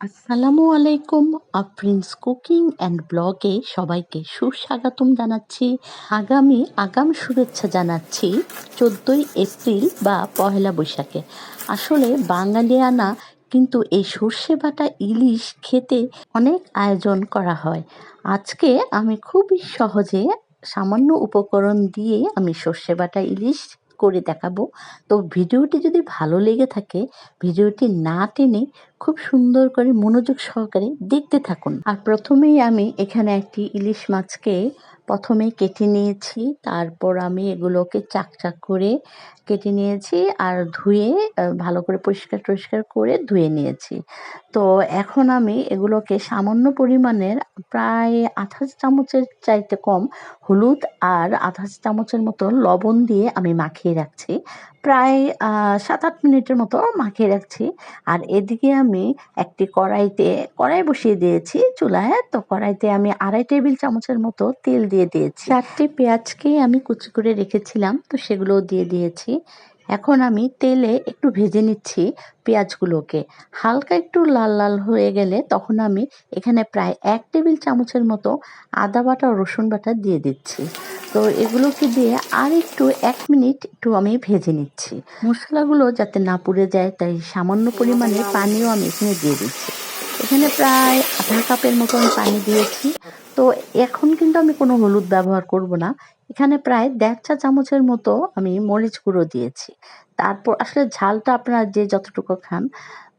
আসসালামু আলাইকুম। Afrins cooking and ব্লগে সবাইকে সুস্বাগতম জানাচ্ছি। আগাম শুভেচ্ছা জানাচ্ছি 14ই এপ্রিল বা পহেলা বৈশাখে। আসলে বাঙালিয়ানা কিন্তু এই সর্ষে বাটা ইলিশ খেতে অনেক আয়োজন করা হয়। আজকে আমি খুবই সহজে সামান্য উপকরণ দিয়ে আমি সর্ষে বাটা ইলিশ করে দেখাবো। তো ভিডিওটি যদি ভালো লেগে থাকে, ভিডিওটি না টেনে খুব সুন্দর করে মনোযোগ সহকারে দেখতে থাকুন। আর প্রথমেই আমি এখানে একটি ইলিশ মাছকে প্রথমে কেটে নিয়েছি। তারপর আমি এগুলোকে চাকচাক করে কেটে নিয়েছি আর ধুয়ে ভালো করে পরিষ্কার করে ধুয়ে নিয়েছি। তো এখন আমি এগুলোকে সামান্য পরিমাণের প্রায় আধা চামচের চাইতে কম হলুদ আর আধা চামচের মতো লবণ দিয়ে আমি মাখিয়ে রাখছি। প্রায় 7-8 মিনিটের মতো মাখিয়ে রাখছি। আর এদিকে আমি একটি কড়াই বসিয়ে দিয়েছি চুলায়। তো কড়াইতে আমি 2.5 টেবিল চামচের মতো তেল দিয়ে দিয়েছি। 4টি পেঁয়াজকে আমি কুচি করে রেখেছিলাম, তো সেগুলোও দিয়ে দিয়েছি। এখন আমি তেলে একটু ভেজে নিচ্ছি পেঁয়াজগুলোকে। হালকা একটু লাল হয়ে গেলে তখন আমি এখানে প্রায় 1 টেবিল চামচের মতো আদা বাটা ও রসুন বাটা দিয়ে দিচ্ছি। তো এগুলোকে দিয়ে আরেকটু 1 মিনিট একটু আমি ভেজে নিচ্ছি। মশলাগুলো যাতে না পুড়ে যায় তাই সামান্য পরিমাণে পানিও আমি এখানে দিয়ে দিচ্ছি। এখানে প্রায় আধা কাপের মতো আমি পানি দিয়েছি। তো এখন কিন্তু আমি কোনো হলুদ ব্যবহার করব না। এখানে প্রায় 1.5 চা চামচের মতো আমি মরিচ গুঁড়ো দিয়েছি। তারপর আসলে ঝালটা আপনারা যে যতটুকু খান।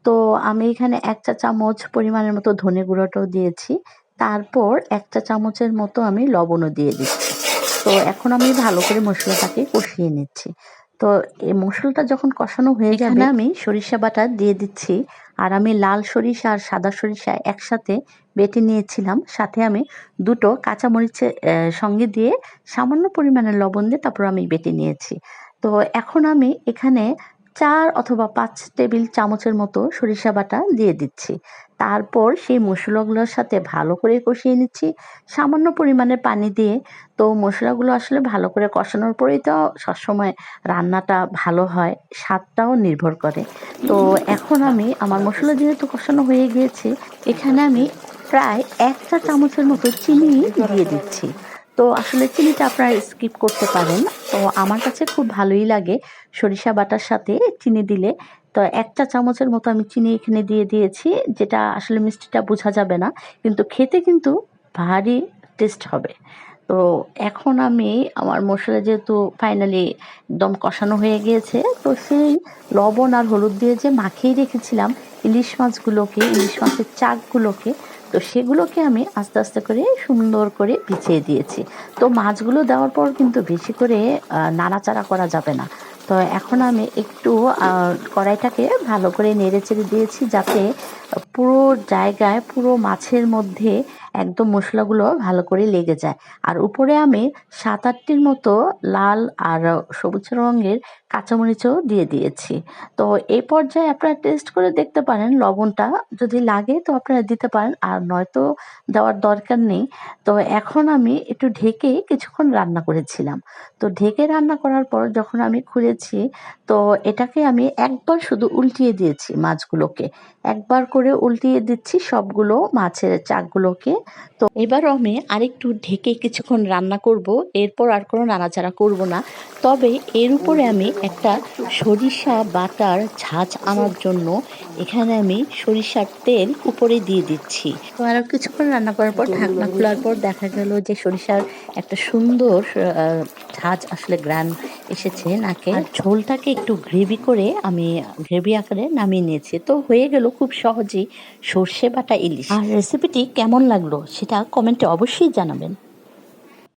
তো আমি এখানে 1 চা চামচ পরিমাণের মতো ধনে গুঁড়োটাও দিয়েছি। তারপর 1 চা চামচের মতো আমি লবণও দিয়ে দিচ্ছি। তো এখন আমি ভালো করে মশলাটাকে কষিয়ে নিচ্ছি। তো এই মশলাটা যখন কষানো হয়ে যাবে এখানে আমি সরিষা বাটা দিয়ে দিচ্ছি। আর আমি লাল সরিষা আর সাদা সরিষা একসাথে বেটে নিয়েছিলাম। সাথে আমি 2টো কাঁচামরিচের সঙ্গে দিয়ে সামান্য পরিমাণে লবণ দিয়ে তারপর আমি বেটে নিয়েছি। তো এখন আমি এখানে 4 অথবা 5 টেবিল চামচের মতো সরিষা বাটা দিয়ে দিচ্ছি। তারপর সেই মশলাগুলোর সাথে ভালো করে কষিয়ে নিচ্ছি সামান্য পরিমাণে পানি দিয়ে। তো মশলাগুলো আসলে ভালো করে কষানোর পরেই তো সবসময় রান্নাটা ভালো হয়, স্বাদটাও নির্ভর করে। তো এখন আমি আমার মশলা যেহেতু কষানো হয়ে গিয়েছে, এখানে আমি প্রায় 1 চা চামচের মতো চিনি দিয়ে দিচ্ছি। তো আসলে চিনিটা আপনারা স্কিপ করতে পারেন। তো আমার কাছে খুব ভালোই লাগে সরিষা বাটার সাথে চিনি দিলে। তো 1 চা চামচের মতো আমি চিনি এখানে দিয়ে দিয়েছি। যেটা আসলে মিষ্টিটা বোঝা যাবে না। কিন্তু খেতে কিন্তু ভারী টেস্ট হবে। তো এখন আমি আমার মসলা যেহেতু ফাইনালি একদম কষানো হয়ে গিয়েছে, তো সেই লবণ আর হলুদ দিয়ে যে মাখিয়ে রেখেছিলাম ইলিশ মাছের চাকগুলোকে, তো সেগুলোকে আমি আস্তে করে সুন্দর করে বিছিয়ে দিয়েছি। তো মাছগুলো দেওয়ার পর কিন্তু বেশি করে নাড়াচাড়া করা যাবে না। তো এখন আমি একটু কড়াইটাকে ভালো করে নেড়েচেড়ে দিয়েছি যাতে পুরো জায়গায় পুরো মাছের মধ্যে একদম মশলাগুলো ভালো করে লেগে যায়। আর উপরে আমি 7-8টির মতো লাল আর সবুজ রঙের কাঁচামরিচও দিয়ে দিয়েছি। তো এই পর্যায়ে আপনারা টেস্ট করে দেখতে পারেন লবণটা যদি লাগে তো আপনারা দিতে পারেন আর নয়তো দেওয়ার দরকার নেই। তো এখন আমি একটু ঢেকে কিছুক্ষণ রান্না করেছিলাম। তো ঢেকে রান্না করার পর যখন আমি খুলেছি, তো এটাকে আমি একবার শুধু উল্টিয়ে দিয়েছি মাছগুলোকে। একবার করে উল্টিয়ে দিচ্ছি সবগুলো মাছের চাকগুলোকে। তো এবারও আমি আরেকটু ঢেকে কিছুক্ষণ রান্না করব। এরপর আর কোনো নাড়াচাড়া করব না। তবে এর উপরে আমি একটা সরিষা বাটার ঝাঁঝ আনার জন্য এখানে আমি সরিষার তেল উপরে দিয়ে দিচ্ছি। তো আরও কিছুক্ষণ রান্না করার পর ঢাকনা খোলার পর দেখা গেল যে সরিষার একটা সুন্দর ঝাঁঝ আসলে গ্রান এসেছে নাকে। আর ঝোলটাকে একটু গ্রেভি আকারে নামিয়ে নিয়েছি। তো হয়ে গেল খুব সহজেই সর্ষে বাটা ইলিশ। আর রেসিপিটি কেমন লাগলো সেটা কমেন্টে অবশ্যই জানাবেন।